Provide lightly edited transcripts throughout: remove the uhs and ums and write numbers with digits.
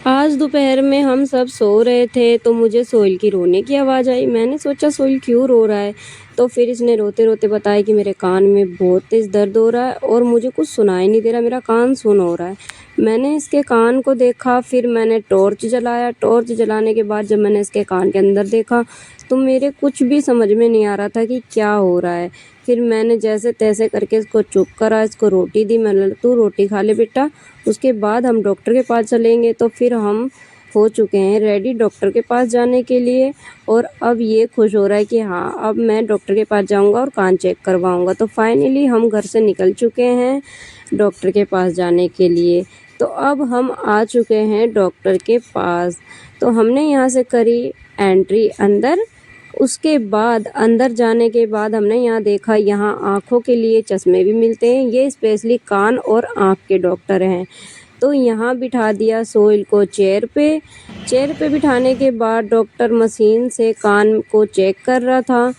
आज दोपहर में हम सब सो रहे थे तो मुझे सोहेल की रोने की आवाज़ आई। मैंने सोचा सोहेल क्यों रो रहा है, तो फिर इसने रोते-रोते बताया कि मेरे कान में बहुत तेज़ दर्द हो रहा है और मुझे कुछ सुनाई नहीं दे रहा, मेरा कान सुन्न हो रहा है। मैंने इसके कान को देखा, फिर मैंने टॉर्च जलाया। टॉर्च जलाने के बाद जब मैंने इसके कान के अंदर देखा तो मेरे कुछ भी समझ में नहीं आ रहा था कि क्या हो रहा है। फिर मैंने जैसे-तैसे करके इसको चुप करा, इसको रोटी दी। मैंने तू रोटी खा ले बेटा, उसके बाद हम डॉक्टर के पास चलेंगे। तो फिर हम हो चुके हैं रेडी डॉक्टर के पास जाने के लिए और अब ये खुश हो रहा है कि हाँ, अब मैं डॉक्टर के पास जाऊँगा और कान चेक करवाऊँगा। तो फाइनली हम घर से निकल चुके हैं डॉक्टर के पास जाने के लिए। तो अब हम आ चुके हैं डॉक्टर के पास। तो हमने यहाँ से करी एंट्री अंदर। उसके बाद अंदर जाने के बाद हमने यहाँ देखा, यहाँ आँखों के लिए चश्मे भी मिलते हैं। ये स्पेशली कान और आँख के डॉक्टर हैं। तो यहाँ बिठा दिया सोहेल को चेयर पे। चेयर पे बिठाने के बाद डॉक्टर मशीन से कान को चेक कर रहा था।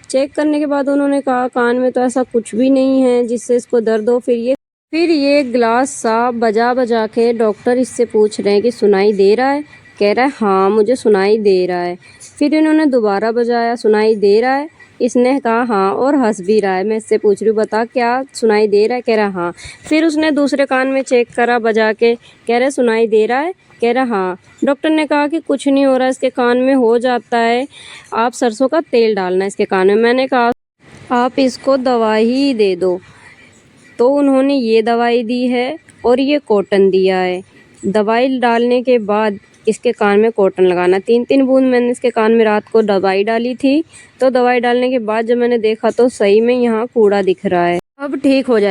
चेक करने के बाद उन्होंने कहा कान में तो ऐसा कुछ भी नहीं है जिससे इसको दर्द हो। फिर ये ग्लास सा बजा-बजा के डॉक्टर इससे पूछ रहे हैं कि सुनाई दे रहा है? कह रहा है हाँ, मुझे सुनाई दे रहा है। फिर इन्होंने दोबारा बजाया, सुनाई दे रहा है? इसने कहा हाँ और हँस भी रहा है। मैं इससे पूछ रही हूँ बता क्या सुनाई दे रहा है? कह रहा हाँ। फिर उसने दूसरे कान में चेक करा बजा के, कह रहा सुनाई दे रहा है? कह रहा हाँ। डॉक्टर ने कहा कि कुछ नहीं हो रहा, इसके कान में हो जाता है, आप सरसों का तेल डालना इसके कान में। मैंने कहा आप इसको दवाई ही दे दो। तो उन्होंने ये दवाई दी है और ये कॉटन दिया है। दवाई डालने के बाद इसके कान में कॉटन लगाना। 3-3 बूंद मैंने इसके कान में रात को दवाई डाली थी। तो दवाई डालने के बाद जब मैंने देखा तो सही में यहाँ कूड़ा दिख रहा है। अब ठीक हो जाए।